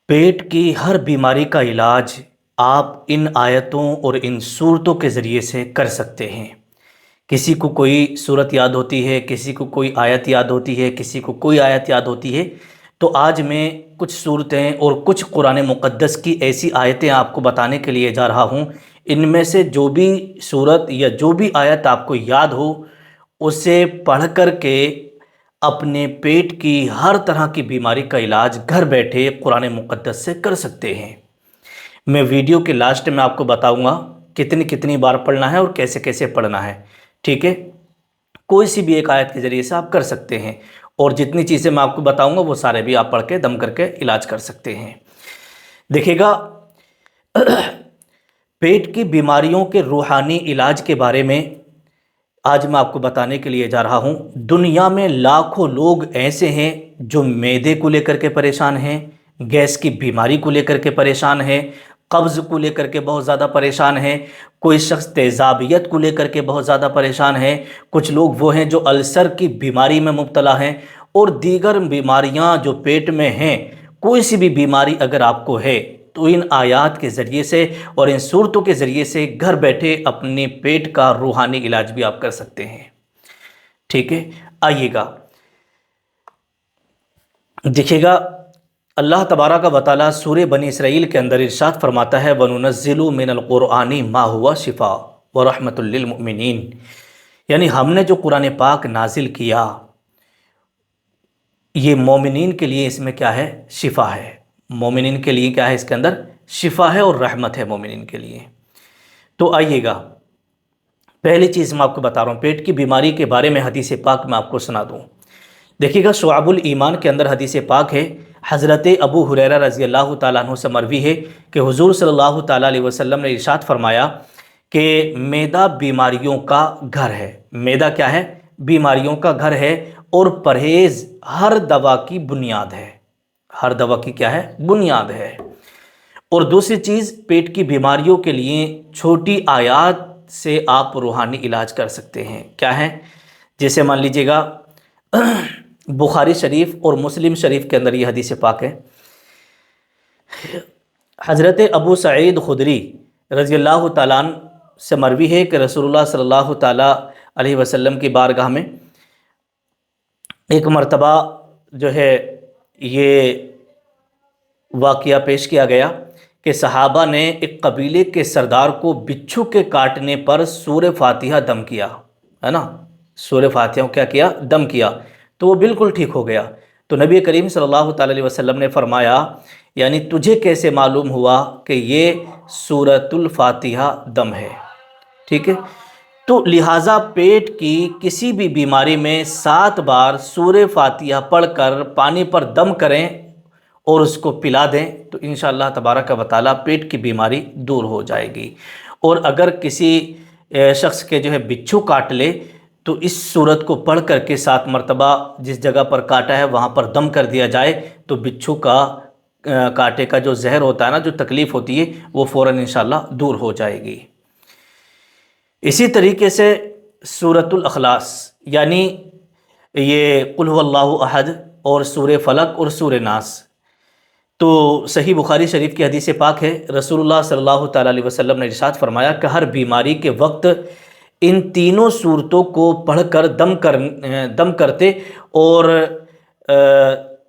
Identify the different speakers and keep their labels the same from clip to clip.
Speaker 1: पेट की हर बीमारी का इलाज आप इन आयतों और इन सूरतों के ज़रिए से कर सकते हैं। किसी को कोई सूरत याद होती है, किसी को कोई आयत याद होती है, किसी को कोई आयत याद होती है। तो आज मैं कुछ सूरतें और कुछ कुरान मुक़द्दस की ऐसी आयतें आपको बताने के लिए जा रहा हूँ। इनमें से जो भी सूरत या जो भी आयत आपको याद हो, उसे पढ़ कर के अपने पेट की हर तरह की बीमारी का इलाज घर बैठे कुरान मुक़द्दस से कर सकते हैं। मैं वीडियो के लास्ट में आपको बताऊंगा कितनी कितनी बार पढ़ना है और कैसे कैसे पढ़ना है। ठीक है, कोई सी भी एक आयत के ज़रिए से आप कर सकते हैं, और जितनी चीज़ें मैं आपको बताऊंगा वो सारे भी आप पढ़ के दम करके इलाज कर सकते हैं। देखिएगा, पेट की बीमारियों के रूहानी इलाज के बारे में आज मैं आपको बताने के लिए जा रहा हूँ। दुनिया में लाखों लोग ऐसे हैं जो मैदे को लेकर के परेशान हैं, गैस की बीमारी को लेकर के परेशान हैं, कब्ज़ को लेकर के बहुत ज़्यादा परेशान हैं, कोई शख्स तेज़ाबियत को लेकर के बहुत ज़्यादा परेशान है, कुछ लोग वो हैं जो अल्सर की बीमारी में मुब्तला हैं, और दीगर बीमारियां जो पेट में हैं। कोई सी भी बीमारी अगर आपको है तो इन आयात के ज़रिए से और इन सूरतों के ज़रिए से घर बैठे अपने पेट का रूहानी इलाज भी आप कर सकते हैं। ठीक है, आइएगा, देखिएगा, अल्लाह तबारक व तआला सूरह बनी इसराइल के अंदर इरशाद फरमाता है, वनुनज़्ज़िलु मिनल क़ुरआनी मा हुवा शिफ़ा व रहमतुल लिल मुमिनीन। यानी हमने जो कुरान पाक नाजिल किया, ये मोमिनीन के लिए इसमें क्या है? शिफ़ा है। मोमिनीन के लिए क्या है? इसके अंदर शिफ़ा है और रहमत है मोमिनीन के लिए। तो आइएगा, पहली चीज़ मैं आपको बता रहा हूँ, पेट की बीमारी के बारे में हदीस पाक मैं आपको सुना दूँ। देखिएगा, शुआबुल ईमान के अंदर हदीस पाक है, हज़रत अबू हुरैरा रज़ी अल्लाह ताला अन्हु से मरवी है कि हुज़ूर सल्लल्लाहु ताला अलैहि वसल्लम ने इरशाद फरमाया कि मैदा बीमारियों का घर है। मैदा क्या है? बीमारियों का घर है, और परहेज़ हर दवा की बुनियाद है। हर दवा की क्या है? बुनियाद है। और दूसरी चीज़, पेट की बीमारियों के लिए छोटी आयत से आप रूहानी इलाज कर सकते हैं। क्या है? जैसे मान लीजिएगा, बुखारी शरीफ और मुस्लिम शरीफ के अंदर ये हदीस पाक है, हज़रत अबू सईद खुदरी रज़ी अल्लाह ताला अन्हु से मरवी है कि रसूलुल्लाह सल्लल्लाहु ताला अलैहि वसल्लम की बारगाह में एक मर्तबा जो है ये वाक़या पेश किया गया कि सहाबा ने एक कबीले के सरदार को बिच्छू के काटने पर सूरह फातिहा दम किया, है ना, सूरह फातिहा क्या किया? दम किया, तो वो बिल्कुल ठीक हो गया। तो नबी करीम सल्लल्लाहु ताला अलैहि वसल्लम ने फरमाया, यानी तुझे कैसे मालूम हुआ कि ये सूरतुल फातिहा दम है? ठीक है, तो लिहाजा पेट की किसी भी बीमारी में 7 बार सूरह फातिहा पढ़कर पानी पर दम करें और उसको पिला दें तो इंशाअल्लाह तबारक व तआला पेट की बीमारी दूर हो जाएगी। और अगर किसी शख्स के जो है बिच्छू काट ले तो इस सूरत को पढ़ कर के 7 मरतबा जिस जगह पर काटा है वहाँ पर दम कर दिया जाए तो बिच्छू का कांटे का जो जहर होता है ना, जो तकलीफ़ होती है, वो फ़ौरन इंशाअल्लाह दूर हो जाएगी। इसी तरीके से सूरतुल अखलास, यानी ये कुल हुवल्लाहु अहद और सूरह फलक और सूरह नास, तो सही बुखारी शरीफ की हदीस पाक है, रसूलुल्लाह सल्लल्लाहु ताला अलैहि वसल्लम ने इरशाद फरमाया कि हर बीमारी के वक्त इन तीनों सूरतों को पढ़कर दम करते और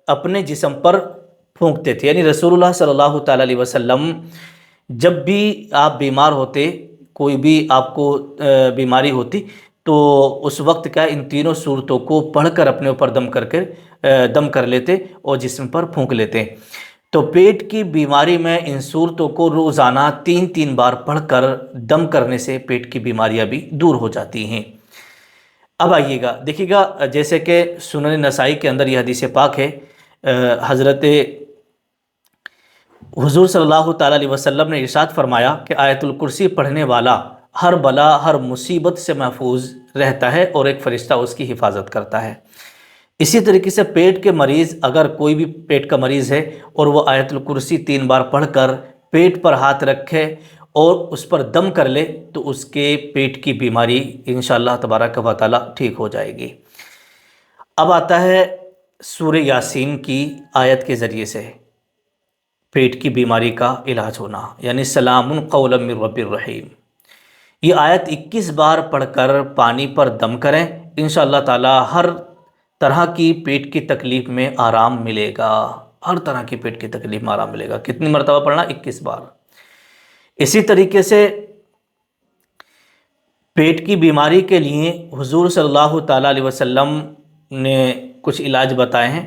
Speaker 1: अपने जिस्म पर फूंकते थे। यानी रसूलुल्लाह सल्लल्लाहु ताला अलैहि वसल्लम जब भी आप बीमार होते, कोई भी आपको बीमारी होती, तो उस वक्त क्या, इन तीनों सूरतों को पढ़कर अपने ऊपर दम कर लेते और जिस्म पर फूंक लेते। तो पेट की बीमारी में इन सूरतों को रोज़ाना 3-3 बार पढ़कर दम करने से पेट की बीमारियां भी दूर हो जाती हैं। अब आइएगा, देखिएगा, जैसे कि सुनन नसाई के अंदर यह हदीस पाक है, हज़रत हुज़ूर सल्लल्लाहु ताला अलैहि वसल्लम ने इरशाद फरमाया कि आयतुल कुर्सी पढ़ने वाला हर बला हर मुसीबत से महफूज रहता है और एक फ़रिश्ता उसकी हिफाजत करता है। इसी तरीके से पेट के मरीज़, अगर कोई भी पेट का मरीज़ है और वो आयतुल कुर्सी 3 बार पढ़कर पेट पर हाथ रखे और उस पर दम कर ले तो उसके पेट की बीमारी इंशाअल्लाह तबारक व तआला ठीक हो जाएगी। अब आता है सूरह यासीन की आयत के ज़रिए से। پیٹ کی بیماری کا علاج ہونا، یعنی سلام قولا من رب الرحیم۔ یہ آیت 21 بار پڑھ کر پانی پر دم کریں، انشاءاللہ تعالی ہر طرح کی پیٹ کی تکلیف میں آرام ملے گا، ہر طرح کی پیٹ کی تکلیف میں آرام ملے گا۔ کتنی مرتبہ پڑھنا؟ 21 بار۔ اسی طریقے سے پیٹ کی بیماری کے لیے حضور صلی اللہ تعالیٰ علیہ وسلم نے کچھ علاج بتائے ہیں۔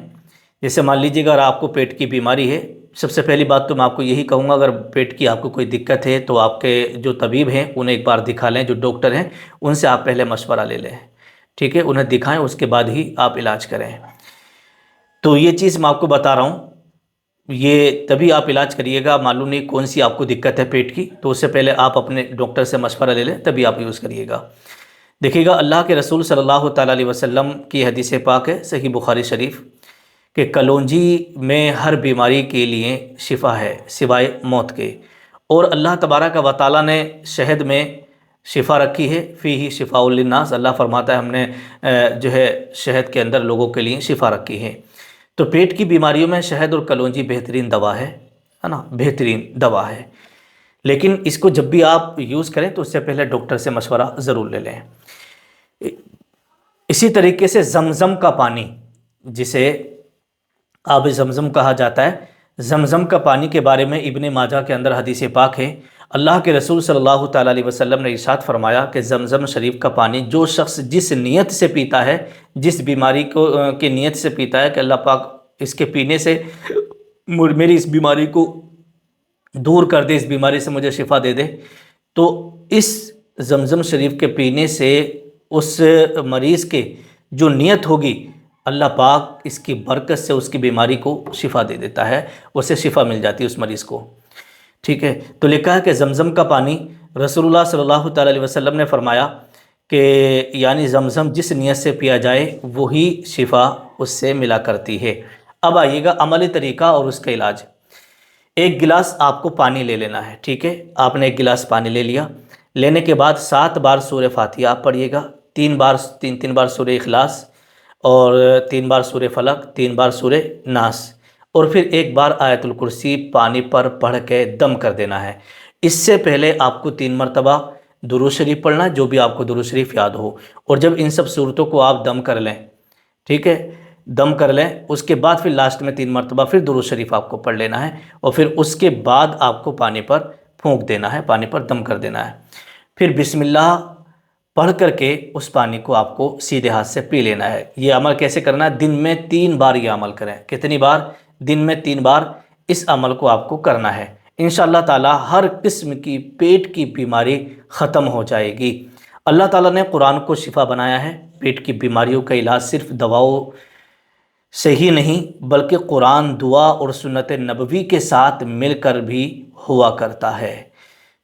Speaker 1: جیسے مان لیجیے اگر آپ کو پیٹ کی بیماری ہے، سب سے پہلی بات تو میں آپ کو یہی کہوں گا، اگر پیٹ کی آپ کو کوئی دقت ہے تو آپ کے جو طبیب ہیں انہیں ایک بار دکھا لیں، جو ڈاکٹر ہیں ان سے آپ پہلے مشورہ لے لیں، ٹھیک ہے، انہیں دکھائیں، اس کے بعد ہی آپ علاج کریں۔ تو یہ چیز میں آپ کو بتا رہا ہوں، یہ تبھی آپ علاج کریے گا، معلوم نہیں کون سی آپ کو دقت ہے پیٹ کی، تو اس سے پہلے آپ اپنے ڈاکٹر سے مشورہ لے لیں، تبھی آپ یوز کریے گا۔ دیکھیے گا، اللہ کے رسول صلی اللہ تعالیٰ علیہ وسلم کی حدیث پاک ہے صحیح بخاری شریف کہ کلونجی میں ہر بیماری کے لیے شفا ہے سوائے موت کے، اور اللہ تبارک و تعالیٰ نے شہد میں شفا رکھی ہے، فیہ شفاء للناس، اللہ فرماتا ہے ہم نے جو ہے شہد کے اندر لوگوں کے لیے شفا رکھی ہے۔ تو پیٹ کی بیماریوں میں شہد اور کلونجی بہترین دوا ہے نا، بہترین دوا ہے، لیکن اس کو جب بھی آپ یوز کریں تو اس سے پہلے ڈاکٹر سے مشورہ ضرور لے لیں۔ اسی طریقے سے زمزم کا پانی، جسے آب زمزم کہا جاتا ہے، زمزم کا پانی کے بارے میں ابن ماجہ کے اندر حدیث پاک ہے، اللہ کے رسول صلی اللہ تعالیٰ علیہ وسلم نے ارشاد فرمایا کہ زمزم شریف کا پانی جو شخص جس نیت سے پیتا ہے، جس بیماری کی نیت سے پیتا ہے کہ اللہ پاک اس کے پینے سے میری اس بیماری کو دور کر دے، اس بیماری سے مجھے شفا دے دے، تو اس زمزم شریف کے پینے سے اس مریض کے جو نیت ہوگی، اللہ پاک اس کی برکت سے اس کی بیماری کو شفا دے دیتا ہے، اسے شفا مل جاتی ہے اس مریض کو، ٹھیک ہے۔ تو لکھا ہے کہ زمزم کا پانی رسول اللہ صلی اللہ تعالیٰ علیہ وسلم نے فرمایا کہ یعنی زمزم جس نیت سے پیا جائے وہی شفا اس سے ملا کرتی ہے۔ اب آئیے گا عملی طریقہ اور اس کا علاج۔ ایک گلاس آپ کو پانی لے لینا ہے، ٹھیک ہے، آپ نے ایک گلاس پانی لے لیا، لینے کے بعد 7 بار سورہ فاتحہ آپ پڑھیے گا، 3 بار سورہ اخلاص، اور 3 بار سورہ فلق، 3 بار سورہ ناس، اور پھر 1 بار آیت الکرسی پانی پر پڑھ کے دم کر دینا ہے۔ اس سے پہلے آپ کو 3 مرتبہ درود شریف پڑھنا ہے، جو بھی آپ کو درود شریف یاد ہو، اور جب ان سب صورتوں کو آپ دم کر لیں، ٹھیک ہے، دم کر لیں، اس کے بعد پھر لاسٹ میں 3 مرتبہ پھر درود شریف آپ کو پڑھ لینا ہے، اور پھر اس کے بعد آپ کو پانی پر پھونک دینا ہے، پانی پر دم کر دینا ہے۔ پھر بسم اللہ پڑھ کر کے اس پانی کو آپ کو سیدھے ہاتھ سے پی لینا ہے۔ یہ عمل کیسے کرنا ہے؟ دن میں 3 بار یہ عمل کریں۔ کتنی بار؟ دن میں 3 بار اس عمل کو آپ کو کرنا ہے، انشاءاللہ تعالی ہر قسم کی پیٹ کی بیماری ختم ہو جائے گی۔ اللہ تعالیٰ نے قرآن کو شفا بنایا ہے، پیٹ کی بیماریوں کا علاج صرف دواؤں سے ہی نہیں بلکہ قرآن، دعا اور سنت نبوی کے ساتھ مل کر بھی ہوا کرتا ہے،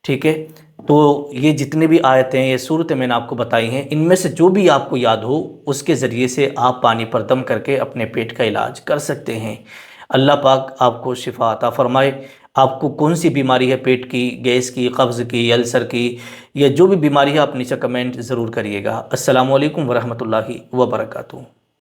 Speaker 1: ٹھیک ہے۔ تو یہ جتنے بھی آیتیں، یہ صورتیں میں نے آپ کو بتائی ہیں، ان میں سے جو بھی آپ کو یاد ہو اس کے ذریعے سے آپ پانی پر دم کر کے اپنے پیٹ کا علاج کر سکتے ہیں۔ اللہ پاک آپ کو شفا عطا فرمائے۔ آپ کو کون سی بیماری ہے، پیٹ کی، گیس کی، قبض کی، السر کی، یا جو بھی بیماری ہے، آپ نیچے کمنٹ ضرور کریے گا۔ السلام علیکم ورحمۃ اللہ وبرکاتہ۔